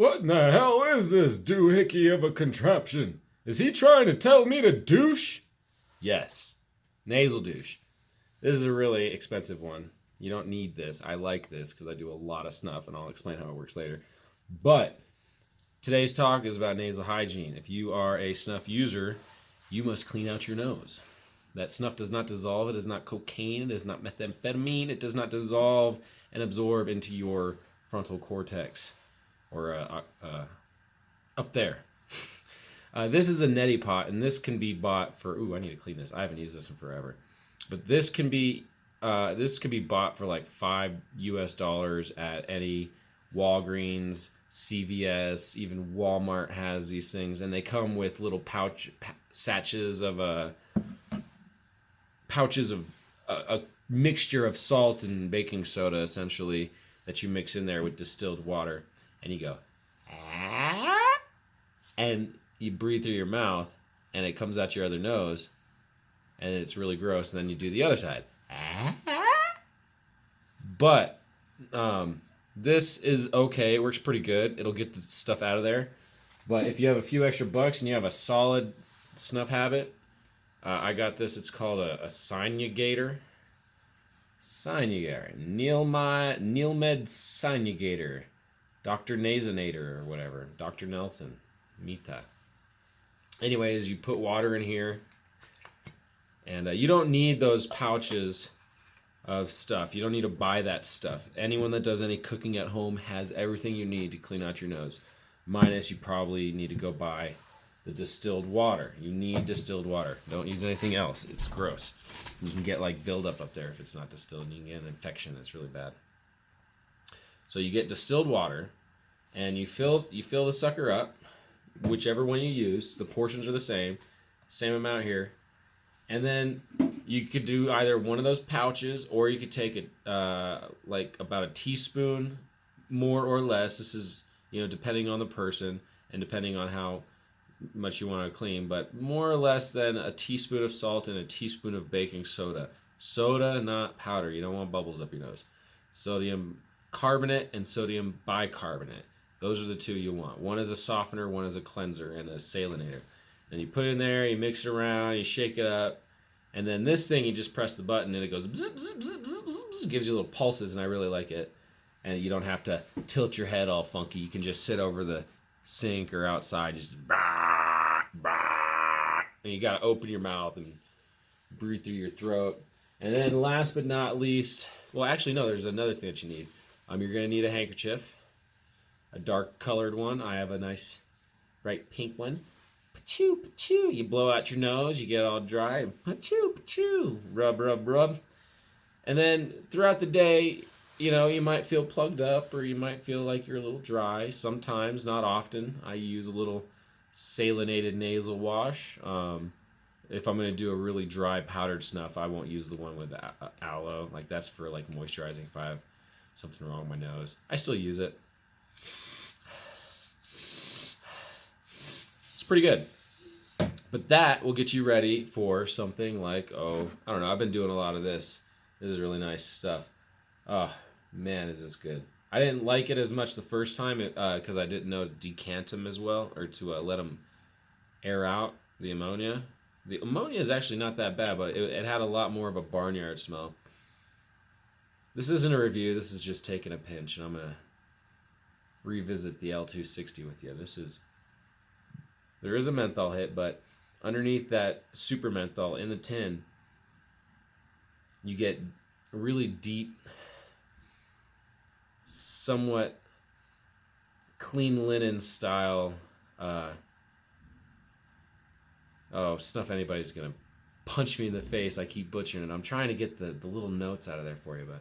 What in the hell is this doohickey of a contraption? Is he trying to tell me to douche? Yes. Nasal douche. This is a really expensive one. You don't need this. I like this because I do a lot of snuff, and I'll explain how it works later. But today's talk is about nasal hygiene. If you are a snuff user, you must clean out your nose. That snuff does not dissolve. It is not cocaine. It is not methamphetamine. It does not dissolve and absorb into your frontal cortex or up there. This is a neti pot, and this can be bought for. Ooh, I need to clean this. I haven't used this in forever, but this can be bought for like $5 at any Walgreens, CVS, even Walmart has these things, and they come with little pouches of a mixture of salt and baking soda, essentially, that you mix in there with distilled water, and you go, and you breathe through your mouth, and it comes out your other nose, and it's really gross, and then you do the other side. But this is okay. It works pretty good. It'll get the stuff out of there. But if you have a few extra bucks and you have a solid snuff habit, I got this. It's called a Sinugator. Neilmed Sinugator. Dr. Nasonator or whatever. Dr. Nelson. Mita. Anyways, you put water in here. And you don't need those pouches of stuff. You don't need to buy that stuff. Anyone that does any cooking at home has everything you need to clean out your nose. Minus you probably need to go buy the distilled water. You need distilled water. Don't use anything else. It's gross. You can get like buildup up there if it's not distilled, and you can get an infection. It's really bad. So you get distilled water, and you fill the sucker up, whichever one you use. The portions are the same amount here. And then you could do either one of those pouches, or you could take it like about a teaspoon, more or less. This is, depending on the person and depending on how much you want to clean, but more or less than a teaspoon of salt and a teaspoon of baking soda. Soda, not powder. You don't want bubbles up your nose. Sodium carbonate and sodium bicarbonate. Those are the two you want. One is a softener, one is a cleanser and a salinator. And you put it in there, you mix it around, you shake it up, and then this thing, you just press the button and it goes bzz, bzz, bzz, bzz, bzz, gives you little pulses, and I really like it. And you don't have to tilt your head all funky. You can just sit over the sink or outside, just bah, bah, and you got to open your mouth and breathe through your throat. And then last but not least, well, actually, no, there's another thing that you need. You're going to need a handkerchief, a dark colored one. I have a nice bright pink one. Pachoo, pachoo. You blow out your nose, you get all dry. Pachoo, pachoo. Rub, rub, rub. And then throughout the day, you might feel plugged up, or you might feel like you're a little dry. Sometimes, not often. I use a little salinated nasal wash. If I'm going to do a really dry powdered snuff, I won't use the one with aloe. Like, that's for like moisturizing if I have something wrong with my nose. I still use it. It's pretty good. But that will get you ready for something like, I don't know, I've been doing a lot of this. This is really nice stuff. Oh, man, is this good. I didn't like it as much the first time because I didn't know to decant them as well, or to let them air out the ammonia. The ammonia is actually not that bad, but it had a lot more of a barnyard smell. This isn't a review. This is just taking a pinch, and I'm going to revisit the L260 with you. There is a menthol hit, but underneath that super menthol in the tin, you get a really deep, somewhat clean linen style. Snuff anybody's gonna punch me in the face. I keep butchering it. I'm trying to get the little notes out of there for you, but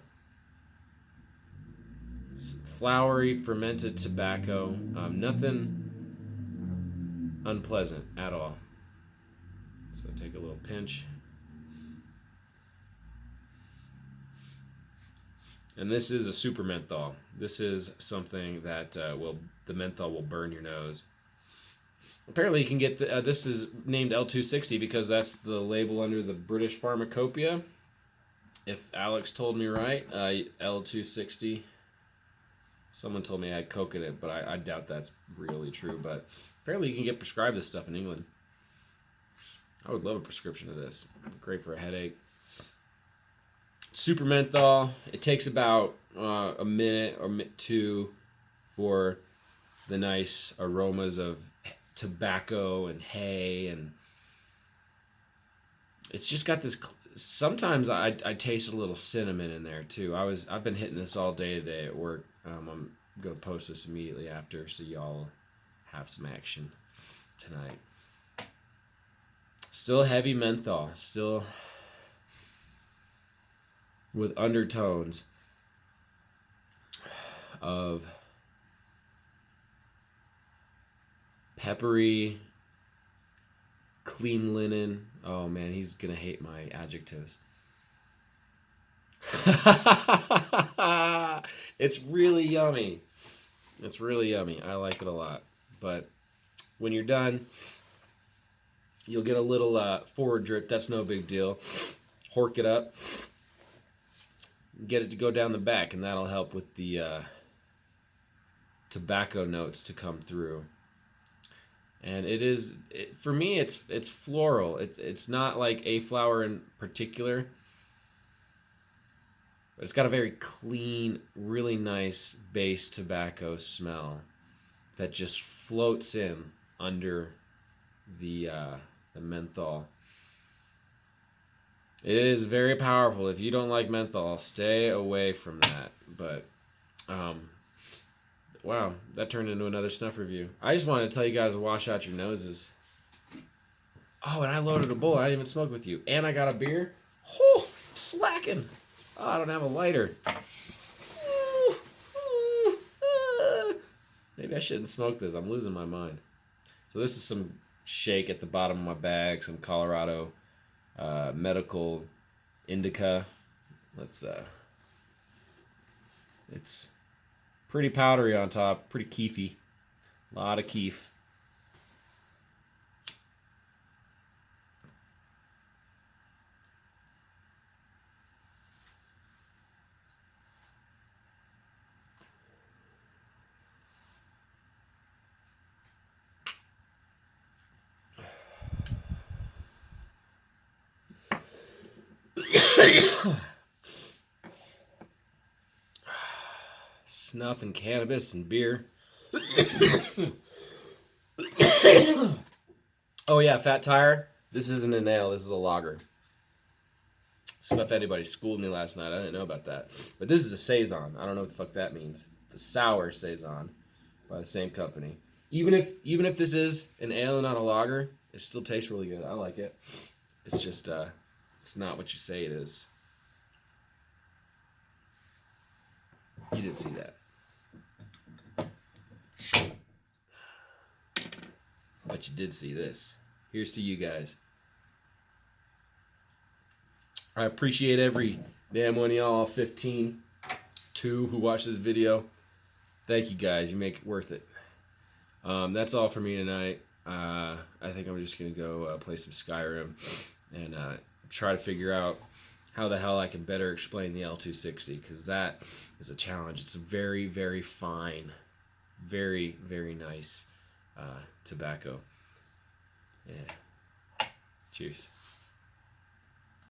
flowery fermented tobacco. Nothing unpleasant at all. So take a little pinch. And this is a super menthol. This is something that the menthol will burn your nose. Apparently you can get, this is named L260 because that's the label under the British Pharmacopoeia. If Alex told me right, L260 Someone told me I had coke in it, but I doubt that's really true. But apparently you can get prescribed this stuff in England. I would love a prescription of this. Great for a headache. Super menthol. It takes about a minute or two for the nice aromas of tobacco and hay, and it's just got this. Sometimes I taste a little cinnamon in there too. I've been hitting this all day today at work. I'm gonna post this immediately after, so y'all have some action tonight. Still heavy menthol, still with undertones of peppery, clean linen. Oh man, he's gonna hate my adjectives. It's really yummy. It's really yummy. I like it a lot. But when you're done, you'll get a little forward drip. That's no big deal. Hork it up. Get it to go down the back, and that'll help with the tobacco notes to come through. And for me, it's floral. It's not like a flower in particular, but it's got a very clean, really nice base tobacco smell that just floats in under the menthol. It is very powerful. If you don't like menthol, stay away from that. But wow, that turned into another Snuff review. I just wanted to tell you guys to wash out your noses. Oh, and I loaded a bowl. I didn't even smoke with you. And I got a beer. Oh, I'm slacking. Oh, I don't have a lighter. Maybe I shouldn't smoke this. I'm losing my mind. So this is some shake at the bottom of my bag. Some Colorado medical indica. It's pretty powdery on top. Pretty keefy. A lot of keef. Snuff and cannabis and beer. Oh yeah, Fat Tire. This isn't an ale, this is a lager. Snuff anybody schooled me last night. I didn't know about that. But this is a Saison. I don't know what the fuck that means. It's a sour Saison by the same company. Even if this is an ale and not a lager, it still tastes really good. I like it. It's just it's not what you say it is. You didn't see that. But you did see this. Here's to you guys. I appreciate every damn one of y'all, 15, 2 who watch this video. Thank you guys. You make it worth it. That's all for me tonight. I think I'm just going to go play some Skyrim and try to figure out how the hell I can better explain the L260, because that is a challenge. It's a very, very fine, very, very nice tobacco. Yeah. Cheers.